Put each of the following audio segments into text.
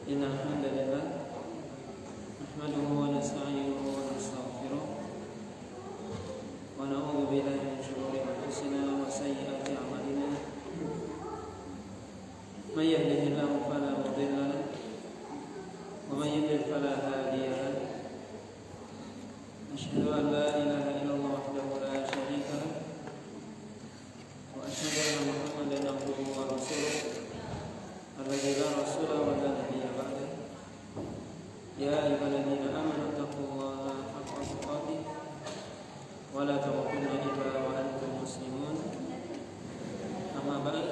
إن الحمد لله نحمده ونستعينه ونستغفره ونعوذ بالله من شرور أنفسنا وسيئات أعمالنا من يهده الله فلا مضل له ومن يضلل فلا هادي له أشهد أن لا إله إلا الله وحده لا شريك له وأشهد أن محمدا عبده ورسوله الذي لا رسول ولا نبي بعده يا أيها الذين آمنوا اتقوا الله حق تقاته ولا تموتن إلا وأنتم مسلمون أما بعد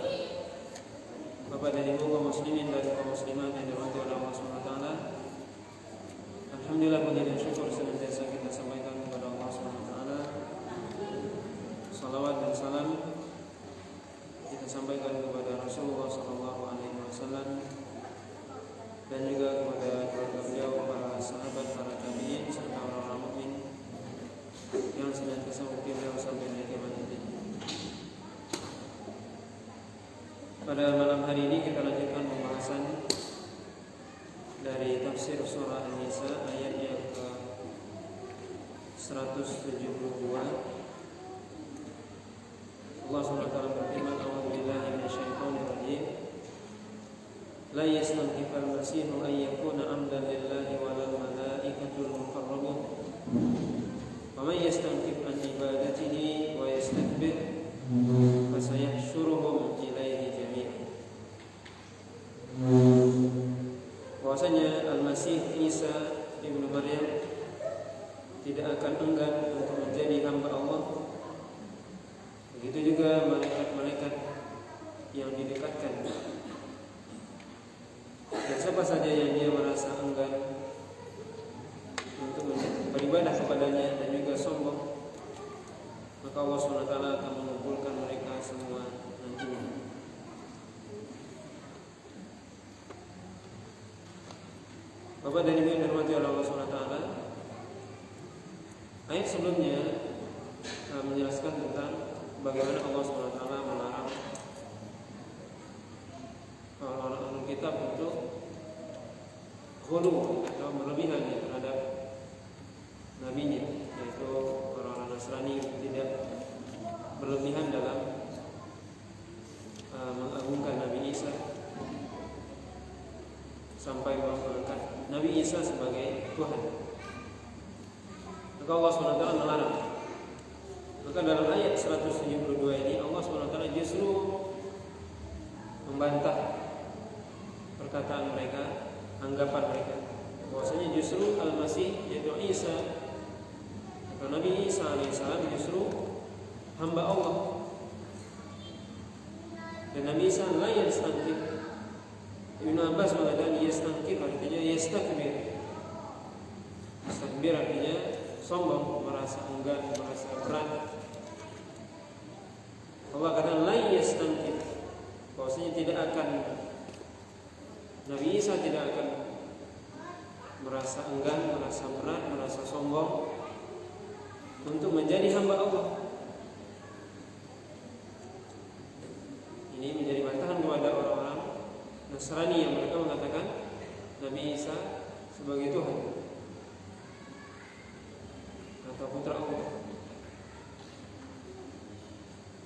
Bapak dan Ibu kaum muslimin dan kaum muslimat yang dirahmati oleh Allah Subhanahu wa taala. Alhamdulillah, puji dan syukur senantiasa kita sampaikan kepada Allah Subhanahu wa taala. Salawat dan salam kita sampaikan kepada Rasulullah sallallahu alaihi wasallam dan juga kepada keluarga beliau, para sahabat, para tabi'in serta orang-orang mukmin yang senantiasa mengikuti beliau sampai hari kiamat nanti. Pada malam hari ini kita lanjutkan pembahasan dari tafsir surah An-Nisa ayat yang ke 172. Allah SWT berfirman, A'udzubillahi minasyaitonir rajim. La yastankifu al-masihu an yakuna 'abdan lillahi wa lal malaikatul muqarrabun. Wa man yastankif an ibadatihi wa yastakbir fasayahsyuruhum ilaihi jami'an. Bahwasanya Al-Masih Isa ibnu Maryam tidak akan enggan untuk menjadi hamba Allah. Begitu juga malaikat-malaikat yang didekatkan. Dan siapa saja yang dia merasa enggan untuk beribadah kepadanya dan juga sombong, maka Allah SWT akan mengumpulkan mereka semua nantinya. Bapak dan Ibu yang dirahmati oleh Allah SWT, ayat sebelumnya menjelaskan tentang bagaimana Allah SWT melarang orang-orang kitab untuk ghulu atau berlebihan terhadap nabinya, yaitu orang-orang Nasrani tidak berlebihan dalam mengagungkan Nabi Isa sampai mengangkat Nabi Isa sebagai Tuhan. Maka Allah SWT melarang. Maka dalam ayat 172 ini Allah SWT justru membantah perkataan mereka, anggapan mereka, bahwasanya justru Al-Masih yaitu Isa atau Nabi Isa alaihissalam justru hamba Allah. Dan Nabi Isa la yastankif. Ibnu Abbas mengatakan yastankif artinya yastakbir. Yastakbir artinya sombong, merasa enggan, merasa berat. Allah kata la yastankif, bahwasanya tidak akan, Nabi Isa tidak akan merasa enggan, merasa berat, merasa sombong untuk menjadi hamba Allah. Ini menjadi bantahan kepada orang-orang Nasrani yang mereka mengatakan Nabi Isa sebagai Tuhan atau putra Allah.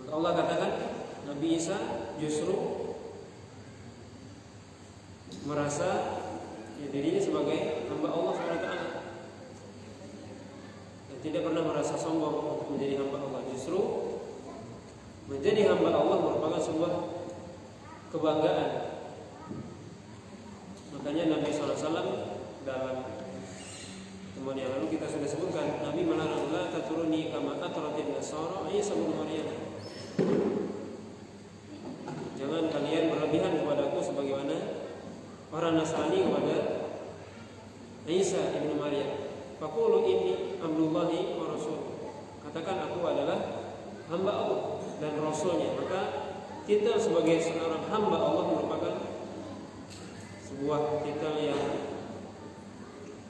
Maka Allah katakan Nabi Isa justru merasa dirinya sebagai hamba Allah SWT dan tidak pernah merasa sombong untuk menjadi hamba Allah. Justru menjadi hamba Allah merupakan sebuah kebanggaan. Makanya Nabi SAW dalam temuan yang lalu kita sudah sebutkan, Nabi melarang la taturuni kama atratin nasara Isa ibn Maryam. Jangan kalian berlebihan kepadaku sebagaimana orang Nasrani kepada Isa ibn Maryam. Faqulu inni abdullahi wa rasul. Katakan aku adalah hamba Allah dan rasulnya. Maka kita sebagai seorang hamba Allah merupakan sebuah titel yang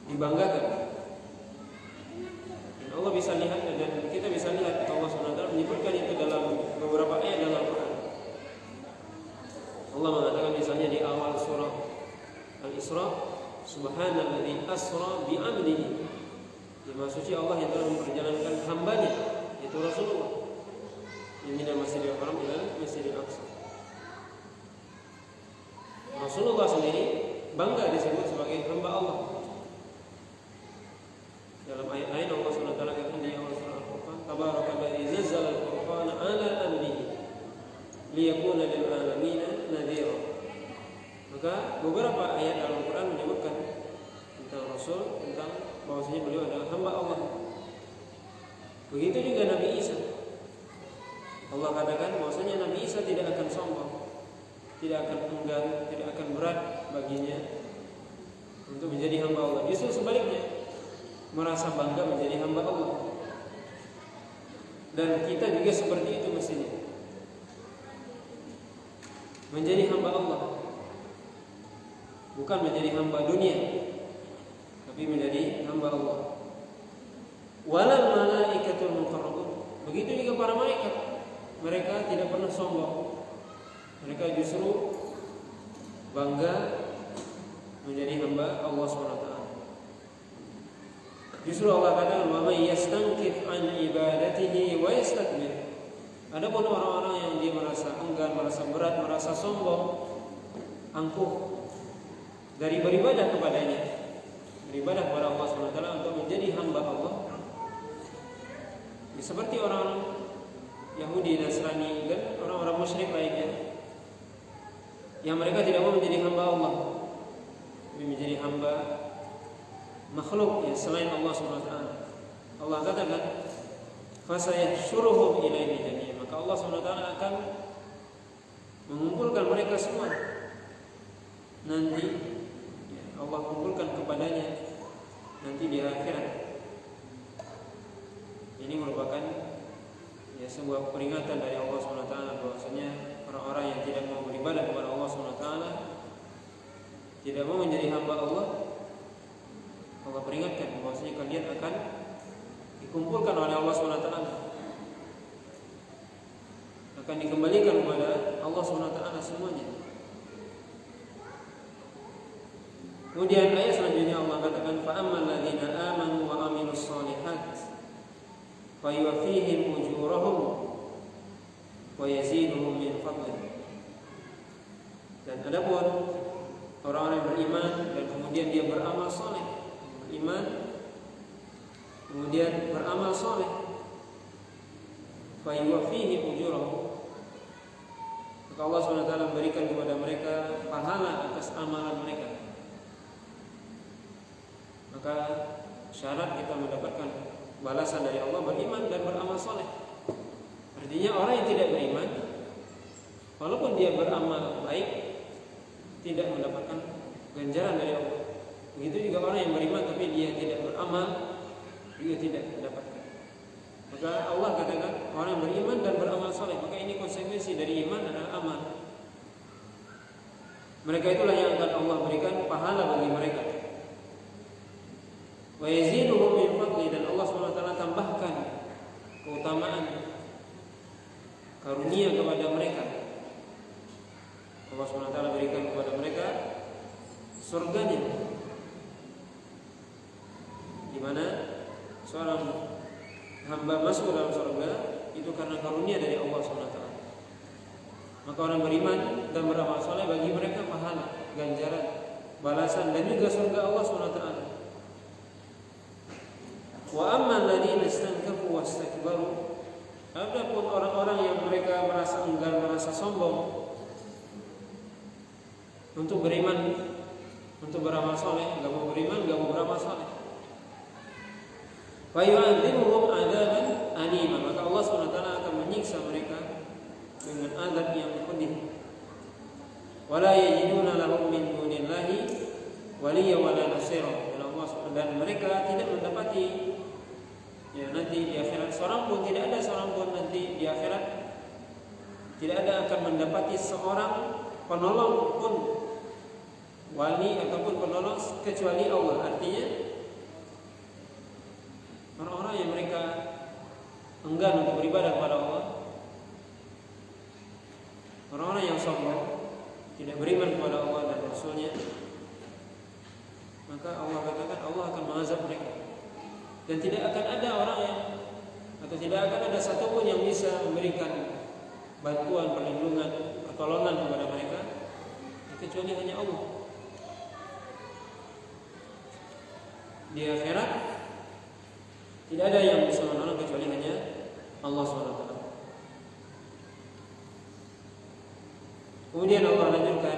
dibanggakan. Dan Allah bisa lihat dan kita bisa lihat Allah SWT menyebutkan itu dalam beberapa ayat dalam Al-Quran. Allah mengatakan misalnya di awal surah Isra, subhanalladzi asra bi 'abdihi. Di Maha Suci Allah yang telah memperjalankan hambanya, yaitu Rasulullah, minal Masjidil Haram ila Masjidil Aqsa. Rasulullah sendiri bangga disebut sebagai hamba Allah. Dalam ayat-ayat Allah SWT kata di awal surah Al-Furqan, Tabarakalladzi nazzala al-Furqana 'ala 'abdihi liyakuna lil 'alamina nadhira. Maka beberapa ayat dalam Al-Quran menyebutkan tentang Rasul, tentang bahwasanya beliau adalah hamba Allah. Begitu juga Nabi Isa. Allah katakan bahwasanya Nabi Isa tidak akan sombong, tidak akan enggan, tidak akan berat baginya untuk menjadi hamba Allah. Justru sebaliknya, merasa bangga menjadi hamba Allah. Dan kita juga seperti itu mestinya, menjadi hamba Allah, bukan menjadi hamba dunia, tapi menjadi hamba Allah. Walal malaikatul muqarrabun. Begitu juga para malaikat, mereka tidak pernah sombong. Mereka justru bangga menjadi hamba Allah SWT. Justru Allah katakan, "Wa may yastankif an ibadatihi wa yastakbir." Adapun orang-orang yang dia merasa enggan, merasa berat, merasa sombong, angkuh dari beribadah kepadanya, beribadah kepada Allah SWT untuk menjadi hamba Allah, seperti orang Yahudi, Nasrani, dan orang-orang musyrik lainnya, yang mereka tidak mau menjadi hamba Allah, tapi menjadi hamba makhluk yang selain Allah SWT. Allah katakan, "Fasayahsyuruhum ilaihi jami'an." Maka Allah SWT akan mengumpulkan mereka semua nanti. Allah kumpulkan kepadanya nanti di akhirat. Ini merupakan sebuah peringatan dari Allah SWT bahwasanya orang-orang yang tidak mau beribadah kepada Allah SWT, tidak mau menjadi hamba Allah, Allah peringatkan bahwasanya kalian akan dikumpulkan oleh Allah SWT, akan dikembalikan kepada Allah SWT semuanya. Kemudian ayat selanjutnya Allah katakan, "Fa'ammal ladzina amanu wa 'amilus shalihat fayuwaffihim ujurahum wa yaziduhum min fadlih." Dan adapun orang-orang yang beriman dan kemudian dia beramal saleh, beriman kemudian beramal saleh, fayuwaffihim ujurahum, maka Allah SWT memberikan kepada mereka pahala atas amalan mereka. Maka syarat kita mendapatkan balasan dari Allah beriman dan beramal soleh. Artinya orang yang tidak beriman, walaupun dia beramal baik, tidak mendapatkan ganjaran dari Allah. Begitu juga orang yang beriman tapi dia tidak beramal, juga tidak mendapatkan. Maka Allah katakan orang yang beriman dan beramal soleh, maka ini konsekuensi dari iman adalah amal. Mereka itulah yang akan Allah berikan pahala bagi mereka. Wa yaziduhum min fadli, dan Allah SWT tambahkan keutamaan, karunia kepada mereka. Allah SWT berikan kepada mereka surganya, di mana seorang hamba masuk dalam surga itu karena karunia dari Allah SWT. Maka orang beriman dan beramal saleh bagi mereka pahala, ganjaran, balasan, dan juga surga Allah SWT. Wa amman ladzina istankafu wastakbaru. Adapun orang-orang yang mereka merasa enggan, merasa sombong untuk beriman, untuk beramal saleh, enggak mau beriman, enggak mau beramal saleh, fa yu'adzibuhum 'adzaban alima, maka Allah SWT akan menyiksa mereka dengan azab yang pedih. Wala yajiduna lahum min dunillahi waliyya wala nasira. Dan mereka tidak mendapati nanti di akhirat seorang pun, tidak ada seorang pun nanti di akhirat, tidak ada akan mendapati seorang penolong pun, wali ataupun penolong kecuali Allah. Artinya orang-orang yang mereka enggan untuk beribadah kepada Allah, orang-orang yang sombong, tidak beriman kepada Allah dan Rasulnya, Dan tidak akan ada orang yang, atau tidak akan ada satupun yang bisa memberikan bantuan, perlindungan, pertolongan kepada mereka kecuali hanya Allah. Di akhirat tidak ada yang bisa menolong kecuali hanya Allah SWT. Kemudian Allah lanjutkan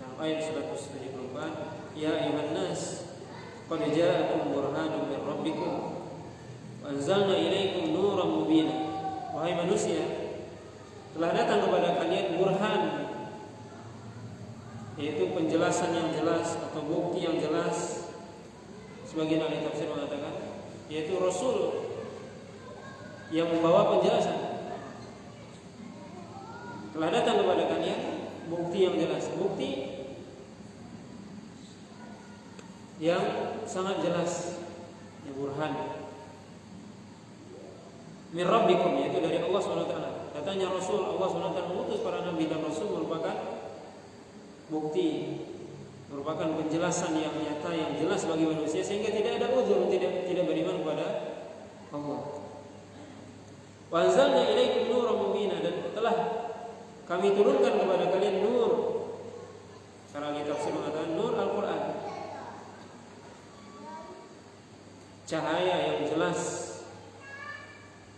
dalam ayat 174, Ya ayyuhan nas qad ja'akum burhanun min rabbikum wa anzalna ilaikum nuran mubina. Wahai manusia, telah datang kepada kalian burhan, yaitu penjelasan yang jelas atau bukti yang jelas. Sebagian ahli tafsir mengatakan yaitu Rasul yang membawa penjelasan. Telah datang kepada kalian bukti yang jelas, bukti yang sangat jelas, yang burhan. Min rabbikum, yaitu dari Allah SWT. Katanya Rasul, Allah SWT mengutus para nabi dan Rasul merupakan bukti, merupakan penjelasan yang nyata, yang jelas bagi manusia, sehingga tidak ada uzur tidak beriman kepada Allah. Wa anzalna ilaikum nuran mubina, dan telah kami turunkan kepada kalian nur. Para ahli tafsir mengatakan nur Al-Quran, cahaya yang jelas,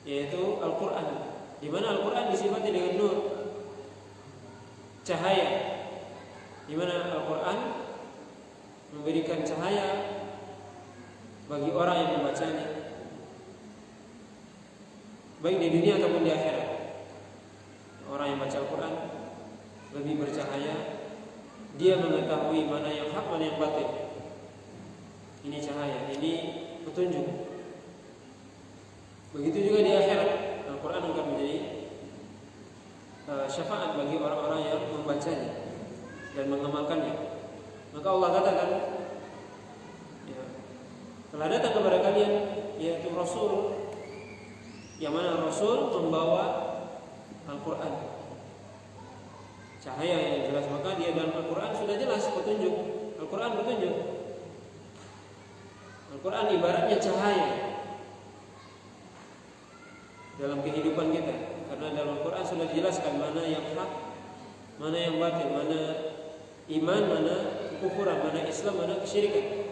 yaitu Al-Quran. Di mana Al-Quran disifati dengan nur, cahaya. Di mana Al-Quran memberikan cahaya bagi orang yang membacanya, baik di dunia ataupun di akhirat. Orang yang baca Al-Quran lebih bercahaya, dia mengetahui mana yang hak, mana yang batil. Ini cahaya, ini petunjuk. Begitu juga di akhirat, Al-Quran akan menjadi syafaat bagi orang-orang yang membacanya dan mengamalkannya. Maka Allah katakan, ya, telah datang kepada kalian yaitu Rasul, yang mana Rasul membawa Al-Quran, cahaya yang jelas. Maka dia dalam Al-Quran sudah jelas petunjuk. Al-Quran petunjuk. Al-Quran ibaratnya cahaya dalam kehidupan kita, karena dalam Al-Quran sudah dijelaskan mana yang hak, mana yang batil, mana iman, mana kekufuran, mana Islam, mana kesyirikan,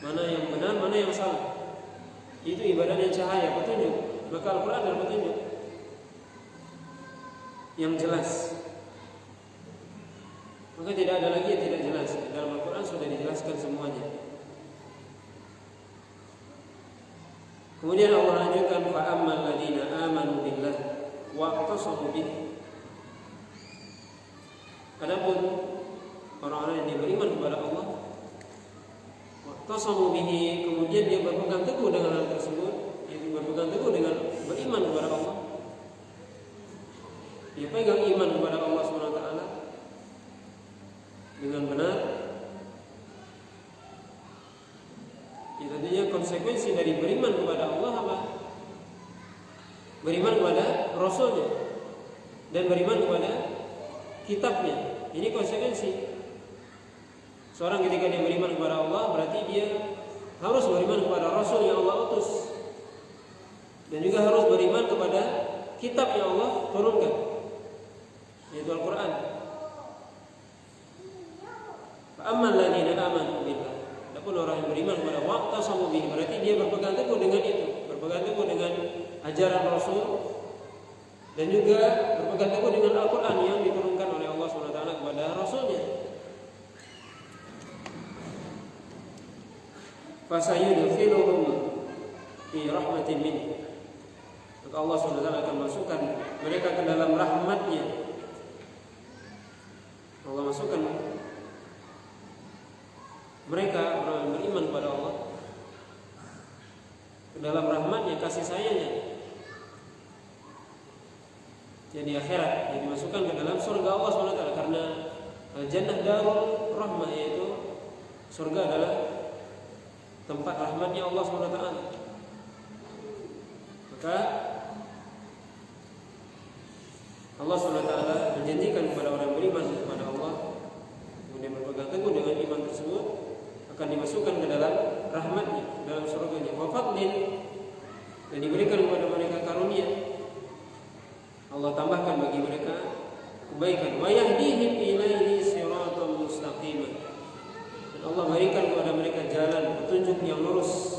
mana yang benar, mana yang salah. Itu ibaratnya cahaya, petunjuk. Maka Al-Quran adalah petunjuk yang jelas. Maka tidak ada lagi yang tidak jelas. Dalam Al-Quran sudah dijelaskan semuanya. Kemudian Allah lanjutkan, fa ammal ladzina amanu billah wa aqtasamu bih. Adapun orang-orang yang beriman kepada Allah, wa aqtasamu bihi, kemudian dia berpegang teguh dengan hal tersebut, yaitu berpegang teguh dengan beriman kepada Allah. Dia pegang iman kepada Allah SWT dengan benar. Ya, tentunya konsekuensi dari beriman kepada Allah apa? Beriman kepada Rasulnya dan beriman kepada kitabnya. Ini konsekuensi. Seorang ketika dia beriman kepada Allah, berarti dia harus beriman kepada Rasul yang Allah utus, dan juga harus beriman kepada kitab yang Allah turunkan, yaitu Al-Quran. Fa'amman ladzina amanu billah, adapun orang yang beriman kepada waqtasamu bihi, berarti dia berpegang teguh dengan itu, berpegang teguh dengan ajaran Rasul, dan juga berpegang teguh dengan Al-Quran yang diturunkan oleh Allah SWT kepada Rasulnya. Fasayudkhiluhum fi rahmatin minhu, maka Allah SWT akan masukkan mereka ke dalam rahmatnya. Allah masukkan mereka, orang yang beriman kepada Allah, ke dalam rahmatnya, kasih sayangnya. Jadi akhirat, jadi dimasukkan ke dalam surga Allah SWT, karena jannah darul rahmah, yaitu surga adalah tempat rahmatnya Allah SWT. Maka Allah SWT menjanjikan kepada orang yang beriman kepada Allah, kemudian berpegang teguh dengan iman tersebut, akan dimasukkan ke dalam yahdihim ilaihi siratan mustaqim. Dan Allah berikan kepada mereka jalan petunjuk yang lurus.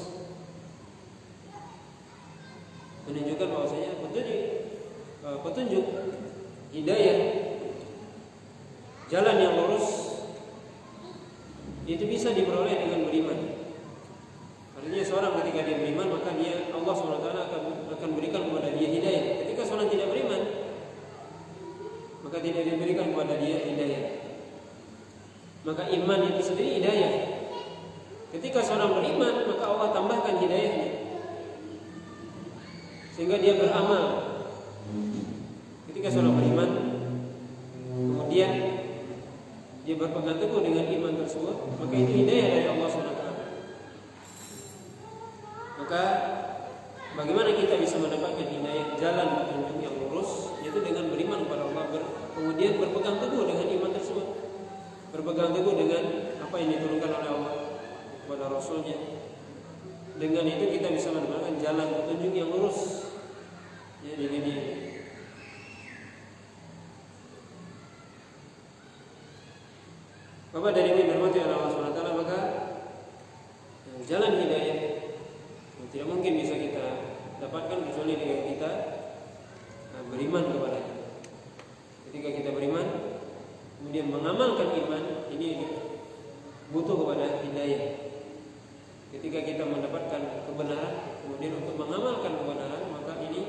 Menunjukkan bahwasanya petunjuk hidayah, jalan yang lurus itu bisa diperoleh dengan beriman. Artinya seorang ketika dia beriman, maka Allah SWT akan berikan kepada dia hidayah. Ketika seorang tidak beriman, maka tidak diberikan kepada dia hidayah. Maka iman itu sendiri hidayah. Ketika seorang beriman, maka Allah tambahkan hidayahnya sehingga dia beramal. Ketika seorang beriman, kemudian dia berpegang teguh dengan iman tersebut, maka itu hidayah dari Allah SWT. Maka bagaimana kita bisa mendapatkan hidayah, jalan petunjuk yang lurus, yaitu dengan beriman kepada Allah, kemudian berpegang teguh dengan iman tersebut, berpegang teguh dengan apa yang diturunkan oleh Allah kepada Rasulnya. Dengan itu kita bisa mendapatkan jalan petunjuk yang lurus. Ya, ini dia. Bapak dari ini bermati Allah SWT, maka jalan hidayah tidak mungkin bisa kita dapatkan kecuali dengan kita beriman kepadanya. Ketika kita beriman, kemudian mengamalkan iman, ini butuh kepada hidayah. Ketika kita mendapatkan kebenaran, kemudian untuk mengamalkan kebenaran, maka ini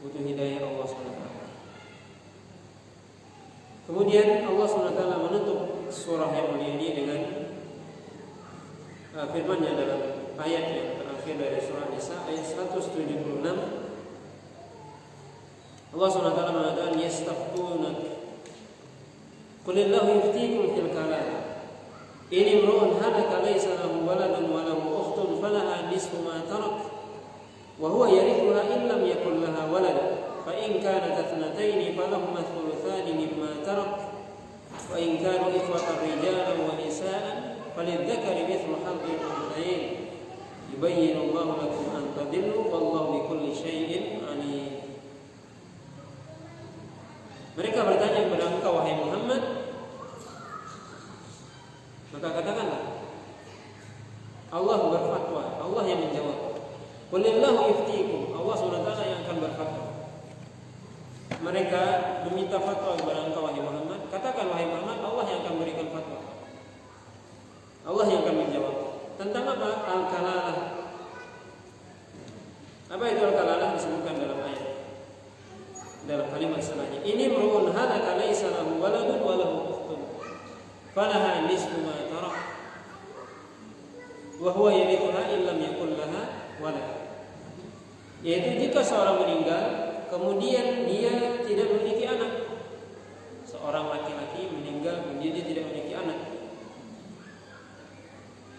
butuh hidayah Allah SWT. Kemudian Allah SWT menutup surah yang mulia ini dengan firman-Nya dalam ayat yang terakhir dari surah Nisa ayat 176. Allah SWT mengatakan yastaftunak qulillahu yuftikum fil kalam in imru'un halaka laysa lahu waladun wa lahu ukhtun falaha nisfu ma tarak wa huwa yarithuha in lam yakul laha walad fa in kanat ithnatayn falahuma thuluthani mimma tarak wa in kanu ikhwatan rijalan wa nisaan falidhakari mithlu hadhil unthayayn yubayyinu Allahu lakum an tadillu wallahu bikulli syai'in alim. Mereka bertanya kepada engkau wahai Muhammad, maka katakanlah Allah berfatwa, Allah yang menjawab. Qulillahu yuftikum, Allah SWT yang akan berfatwa. Mereka meminta fatwa kepada engkau wahai Muhammad, katakan wahai Muhammad, Allah yang akan berikan fatwa. Allah yang akan menjawab. Tentang apa? Al-kalalah. Apa itu al-kalalah? Disebutkan dalam ayat, dalam kalimat selanjutnya. Ini merupakan halaka laisa lahu waladun wa lahu ukhtun falaha nisfu ma tarak wa huwa yarithuha in lam yakul laha walad. Yaitu jika seorang meninggal kemudian dia tidak memiliki anak. Seorang laki-laki meninggal kemudian dia tidak memiliki anak.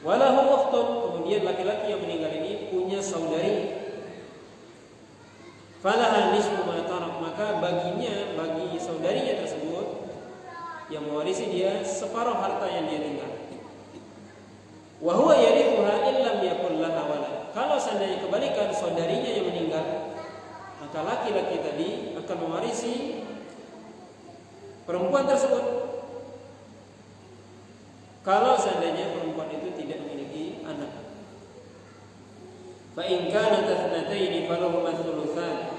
Walahu ukhtun, kemudian laki-laki yang meninggal ini punya saudari. Falaha nisfu ma tarak, maka baginya, bagi saudarinya tersebut yang mewarisi dia separuh harta yang dia tinggal. Wa huwa yarithuha in lam yakul laha walad. Kalau seandainya kebalikan, saudarinya yang meninggal, maka laki-laki tadi akan mewarisi perempuan tersebut. Kalau seandainya perempuan itu tidak memiliki anak. Fa in kanat ithnatayn falahuma thulutsan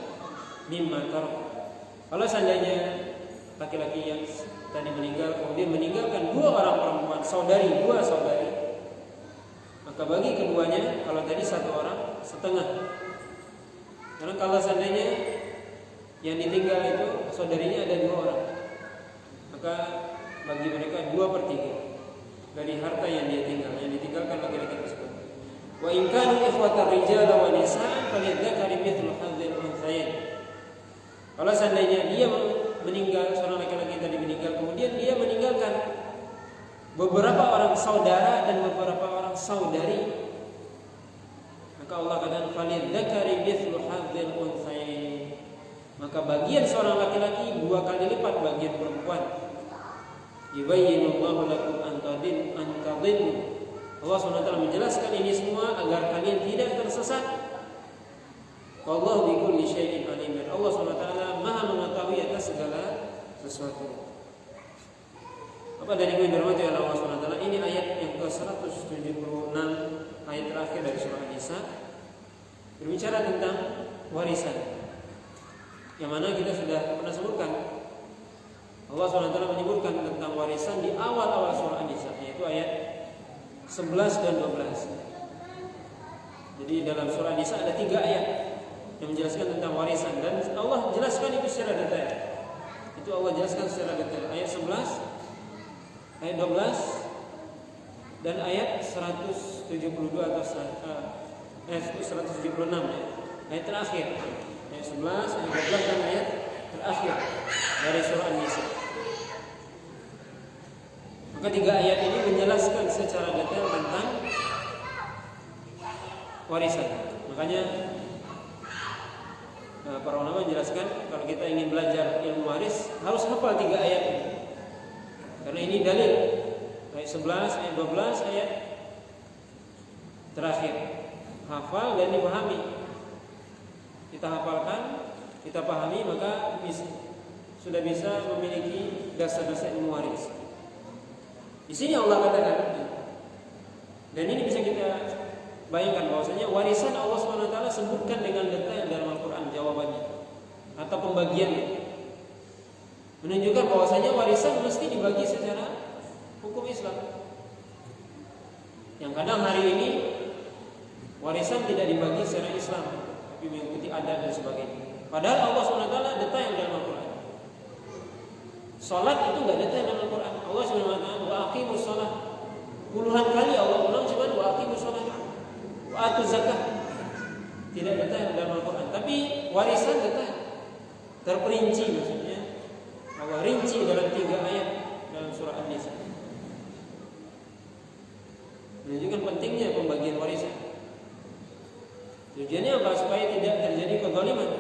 mimma tarak. Kalau seandainya laki-laki yang tadi meninggal kemudian meninggalkan dua orang perempuan, dua saudari, maka bagi keduanya, kalau tadi satu orang setengah. Karena kalau seandainya yang ditinggal itu saudarinya ada dua orang, maka bagi mereka 2/3 dari harta yang dia tinggal, yang ditinggalkan laki-laki tersebut. Wa in kanu ikhwatan rijalan wa nisaan falidhakari mithlu hadhil unthayayn. Kalau seandainya dia meninggal, seorang laki-laki tadi meninggal, kemudian dia meninggalkan beberapa orang saudara dan beberapa orang saudari, maka Allah katakan falidhakari mithlu hadhil unthayayn. Maka bagian seorang laki-laki 2 kali lipat bagian perempuan. Yubayyinu Allahu lakum an tadillu. Allah SWT menjelaskan ini semua agar kalian tidak tersesat. Wallahu bikulli syai'in alim. Allah SWT Maha mengetahui atas segala sesuatu. Maka dari yang dirahmati oleh Allah SWT, ini ayat yang ke-176, ayat terakhir dari surah An-Nisa, berbicara tentang warisan, yang mana kita sudah pernah sebutkan. Allah SWT menyebutkan tentang warisan di awal-awal surah An-Nisa, yaitu ayat 11 dan 12. Jadi dalam surah An-Nisa ada 3 ayat yang menjelaskan tentang warisan, dan Allah jelaskan itu secara detail. Itu Allah jelaskan secara detail. Ayat 11, ayat 12, dan ayat 172 atau ayat 176 ya. Ayat terakhir. Ayat 11, ayat 12 dan ayat terakhir dari surah An-Nisa. Maka 3 ayat ini menjelaskan secara detail tentang warisan. Makanya para ulama menjelaskan kalau kita ingin belajar ilmu waris harus hafal 3 ayat ini. Karena ini dalil. Ayat 11, ayat 12, ayat terakhir. Hafal dan dipahami. Kita hafalkan, kita pahami, maka sudah bisa memiliki dasar-dasar ilmu waris. Di sini Allah katakan, dan ini bisa kita bayangkan bahwasanya warisan Allah SWT sebutkan dengan detail dalam Al-Quran jawabannya atau pembagiannya, menunjukkan bahwasanya warisan mesti dibagi secara hukum Islam. Yang kadang hari ini warisan tidak dibagi secara Islam, tapi mengikuti adat dan sebagainya. Padahal Allah SWT detail dalam Al-Quran. Salat itu tidak detail dalam Al-Quran. Allah SWT wa aqimus shalah. Puluhan kali Allah ulang cuma wa aqimus shalah. Wa atuz zakah. Tidak detail dalam Al-Quran. Tapi warisan detail. Terperinci maksudnya. Allah rinci dalam 3 ayat dalam surah An-Nisa. Menunjukkan pentingnya pembagian warisan. Tujuannya apa? Supaya tidak terjadi kezaliman,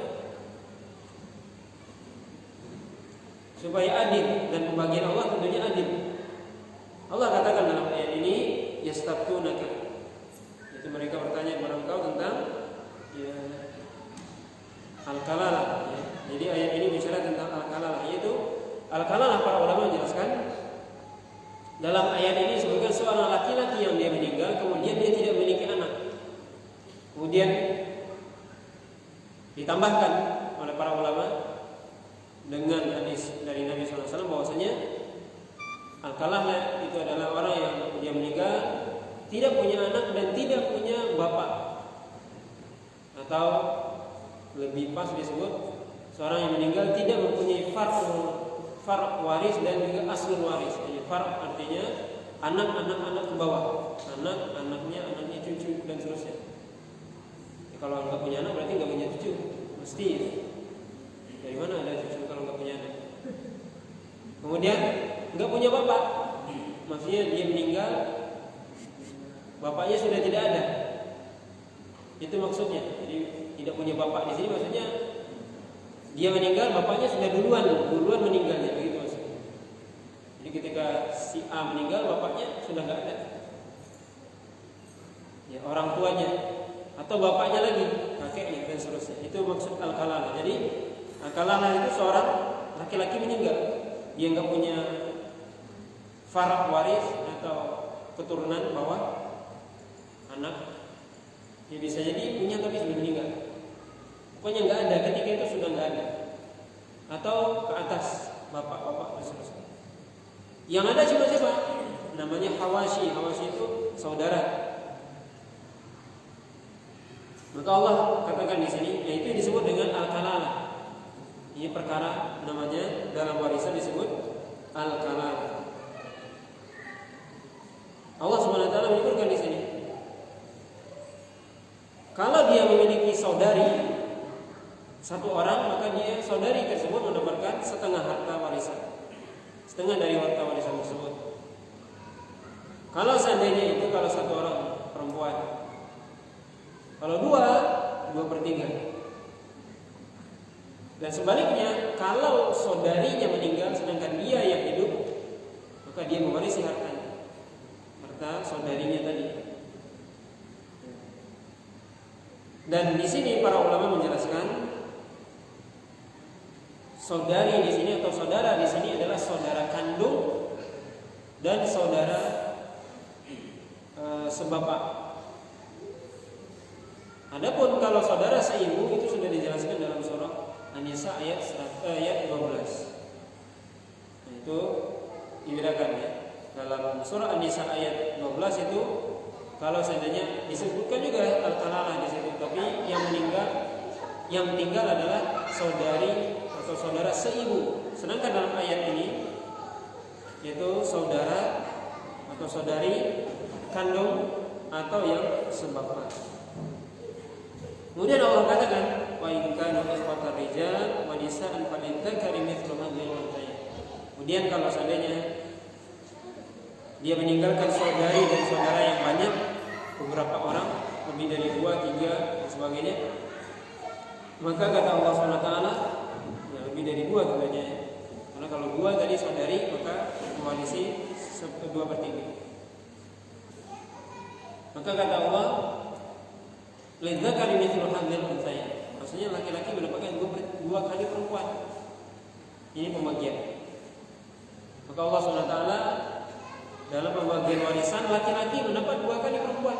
supaya adil, dan pembagian Allah tentunya adil. Allah katakan dalam ayat ini, yastaftunaka, itu mereka bertanya kepada engkau tentang al-kalalah. Jadi ayat ini bicara tentang al-kalalah, yaitu al-kalalah para ulama menjelaskan dalam ayat ini sebutkan seorang laki-laki yang dia meninggal, kemudian dia tidak memiliki anak. Kemudian ditambahkan oleh para ulama dengan hadis dari Nabi SAW bahwasanya al-kalalah itu adalah orang yang dia meninggal tidak punya anak dan tidak punya bapak, atau lebih pas disebut seorang yang meninggal tidak mempunyai far waris dan juga aslul waris. Jadi far artinya anak ke bawah, anaknya cucu dan seterusnya. Kalau nggak punya anak berarti nggak punya cucu, mesti. Dari mana ada cucu kalau nggak punya anak? Kemudian nggak punya bapak, maksudnya dia meninggal, bapaknya sudah tidak ada. Itu maksudnya. Jadi tidak punya bapak di sini maksudnya dia meninggal, bapaknya sudah duluan meninggalnya, begitu maksudnya. Jadi ketika si A meninggal, bapaknya sudah nggak ada. Ya, orang tuanya atau bapaknya lagi, kakeknya dan seterusnya. Itu maksud al-kalalah. Jadi al-kalalah itu seorang laki-laki meninggal, dia nggak punya farah waris atau keturunan bawah anak. Dia bisa jadi punya tapi sudah meninggal. Pokoknya nggak ada, ketika itu sudah nggak ada. Atau ke atas bapak dan seterusnya. Yang ada cuma siapa? Namanya hawashi. Hawashi itu saudara. Maka Allah katakan di sini, yaitu disebut dengan al-kalalah. Ini perkara namanya dalam warisan disebut al-kalalah. Allah SWT menyebutkan di sini, kalau dia memiliki saudari satu orang, maka dia saudari tersebut mendapatkan setengah harta warisan, setengah dari harta warisan tersebut. Kalau seandainya itu kalau satu orang perempuan, kalau 2/3. Dan sebaliknya, kalau saudarinya meninggal sedangkan dia yang hidup, maka dia mewarisi harta saudarinya tadi. Dan di sini para ulama menjelaskan, saudari di sini atau saudara di sini adalah saudara kandung dan saudara sebapak. Adapun kalau saudara seibu itu sudah dijelaskan dalam surah An-Nisa ayat 12. Nah, itu dibedakan ya. Dalam surah An-Nisa ayat 12 itu kalau seandainya disebutkan juga al-kalalah di situ, tapi yang meninggal adalah saudari atau saudara seibu. Sedangkan dalam ayat ini yaitu saudara atau saudari kandung atau yang sebapak. Kemudian Allah katakan, wa in kanu ikhwatar rijal wa nisa'an falidzakari mithlu hadzal unthayayn. Kemudian kalau seandainya dia meninggalkan saudari dan saudara yang banyak, beberapa orang, lebih dari 2, 3 dan sebagainya, maka kata Allah SWT, ya lebih dari 2 tentunya ya. Karena kalau 2 tadi saudari, maka mewarisi 2/3. Maka kata Allah, lidzakari mithlu hadzal unthayayn. Maksudnya laki-laki mendapatkan 2 kali perempuan. Ini pembagian. Maka Allah SWT dalam pembagian warisan laki-laki mendapat 2 kali perempuan.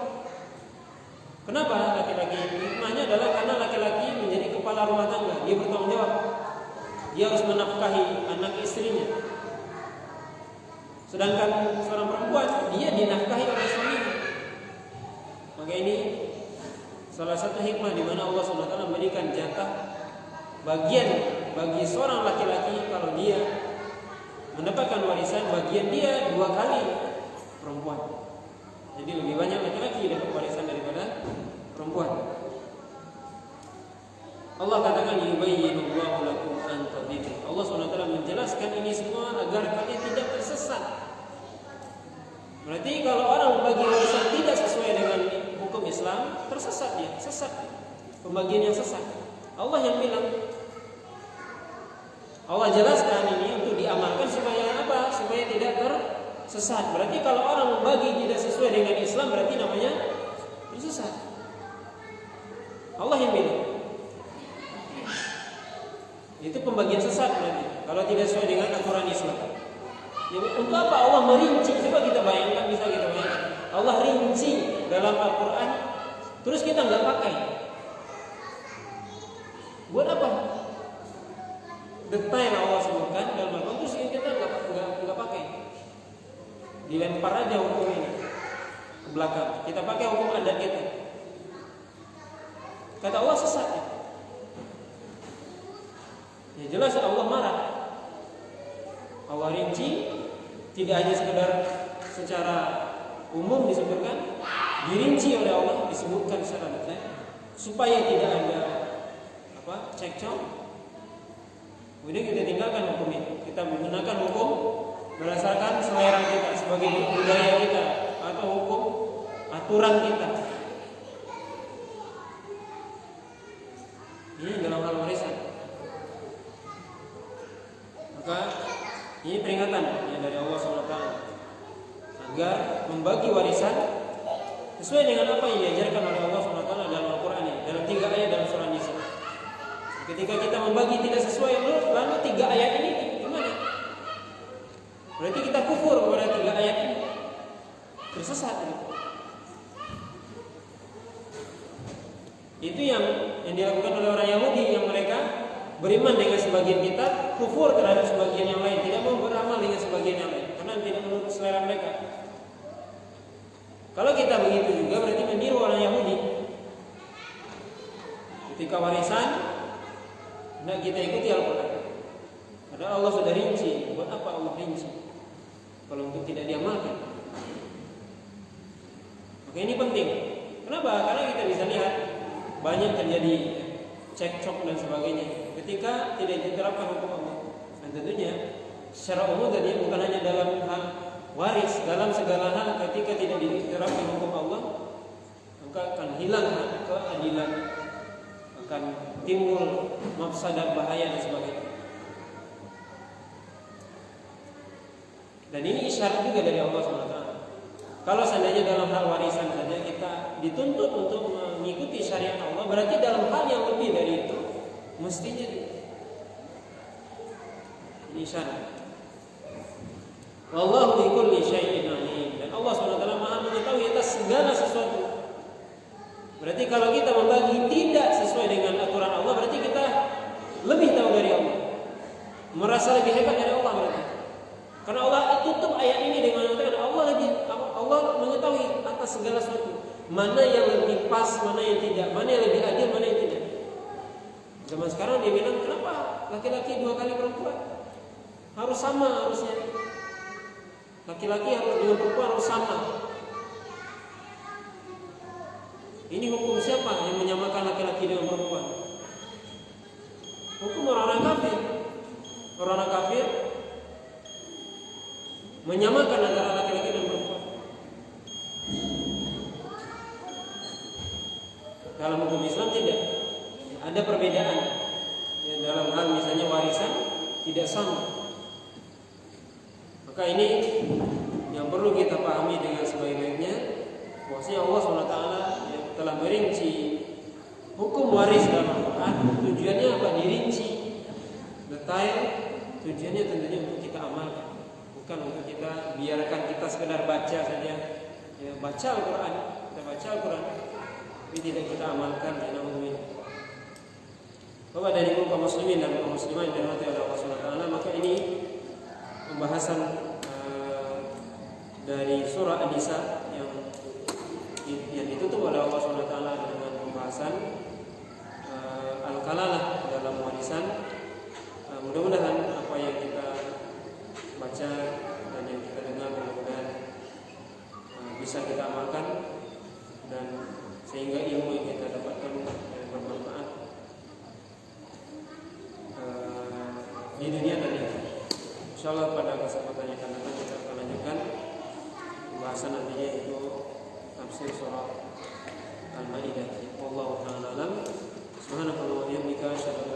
Kenapa laki-laki? Hikmahnya adalah karena laki-laki menjadi kepala rumah tangga, dia bertanggung jawab. Dia harus menafkahi anak istrinya. Sedangkan seorang perempuan, dia dinafkahi oleh suaminya. Maka ini salah satu hikmah di mana Allah SWT memberikan jatah bagian bagi seorang laki-laki kalau dia mendapatkan warisan, bagian dia 2 kali perempuan. Jadi lebih banyak laki-laki dapat warisan daripada perempuan. Allah katakan yubayyinullahu lakum an tadillu. Allah SWT menjelaskan ini semua agar kalian tidak tersesat. Berarti kalau orang membagi warisan tidak sesuai dengan hukum Islam, tersesat dia, sesat. Pembagian yang sesat. Allah yang bilang. Allah jelaskan ini untuk diamalkan supaya apa? Supaya tidak tersesat. Berarti kalau orang membagi tidak sesuai dengan Islam, berarti namanya tersesat. Allah yang bilang. Itu pembagian sesat berarti. Kalau tidak sesuai dengan aturan Islam. Jadi untuk apa Allah merinci? Coba kita bayangkan, bisa kita bayangkan. Allah rinci dalam Al-Quran, terus kita nggak pakai. Buat apa? Detail Allah sebutkan dalam Al-Quran, terus kita nggak pakai. Dilempar aja hukum ini ke belakang. Kita pakai hukum adat kita. Kata Allah sesat. Ya jelas Allah marah. Allah rinci, tidak hanya sekedar secara umum disebutkan, dirinci oleh Allah, disebutkan secara detail supaya tidak ada cekcok. Kemudian kita tinggalkan hukum ini. Kita menggunakan hukum berdasarkan selera kita sebagai budaya kita atau hukum aturan kita. Ini dalam hal warisan. Maka ini peringatan ya dari Allah SWT agar membagi warisan sesuai dengan apa yang diajarkan oleh Allah SWT dalam Al-Quran ini, dalam 3 ayat dalam surah Nisa. Ketika kita membagi tidak sesuai, lalu 3 ayat ini gimana? Berarti kita kufur kepada 3 ayat ini, tersesat. Itu yang dilakukan oleh orang Yahudi, yang mereka beriman dengan sebagian kitab, kufur terhadap sebagian yang lain, tidak mau beramal dengan sebagian yang lain karena tidak menurut selera mereka. Kalau kita begitu juga berarti meniru orang Yahudi. Ketika warisan, nah kita ikuti Al-Quran. Padahal Allah sudah rinci. Buat apa Allah rinci kalau untuk tidak diamalkan? Maka ini penting. Kenapa? Karena kita bisa lihat banyak terjadi cekcok dan sebagainya ketika tidak diterapkan hukum Allah. Dan tentunya secara umum tadi bukan hanya dalam hal waris, dalam segala hal ketika tidak diterapkan hukum Allah, maka akan hilang keadilan, akan timbul mafsadat, bahaya dan sebagainya. Dan ini isyarat juga dari Allah SWT. Kalau seandainya dalam hal warisan saja kita dituntut untuk mengikuti syariat Allah, berarti dalam hal yang lebih dari itu mestinya ini isyarat. Wallahu bikulli syai'in alim. Dan Allah SWT Maha mengetahui atas segala sesuatu. Berarti kalau kita membagi tidak sesuai dengan aturan Allah, berarti kita lebih tahu dari Allah. Merasa lebih hebat dari Allah berarti. Karena Allah tutup ayat ini dengan mengatakan Allah mengetahui atas segala sesuatu. Mana yang lebih pas, mana yang tidak, mana yang lebih adil, mana yang tidak. Zaman sekarang dia bilang, kenapa laki-laki 2 kali perempuan? Harus sama harusnya. Laki-laki harus dengan perempuan harus sama. Ini hukum siapa yang menyamakan laki-laki dengan perempuan? Hukum orang-orang kafir. Orang-orang kafir menyamakan antara laki-laki dan perempuan. Dalam hukum Islam tidak. Ada perbedaan. Ya, dalam hal misalnya warisan tidak sama. Maka ini yang perlu kita pahami dengan sebaik-baiknya, bahwasanya Allah SWT yang telah merinci hukum waris dalam Al-Quran. Tujuannya apa? Dirinci detail. Tujuannya tentunya untuk kita amalkan, bukan untuk kita biarkan kita sekedar baca saja. Ya, baca Al-Quran, kita baca Al-Quran, tapi tidak kita amalkan. Bahwa dari kaum muslimin dan kaum muslimat yang dirahmati oleh Allah SWT, maka ini pembahasan dari surah An-Nisa yang ditutup oleh Allah SWT dengan pembahasan al-kalalah dalam warisan. Mudah-mudahan apa yang kita baca dan yang kita dengar mudah-mudahan bisa kita amalkan, dan sehingga ilmu yang kita dapatkan bermanfaat di dunia dan di akhirat. Insyaallah pada kesempatan yang akan datang kita akan lanjutkan pembahasan nantinya, itu tafsir surah Al-Maidah. Wallahu ta'ala alam. Subhanallahi wa bihamdihi, asyhadu an la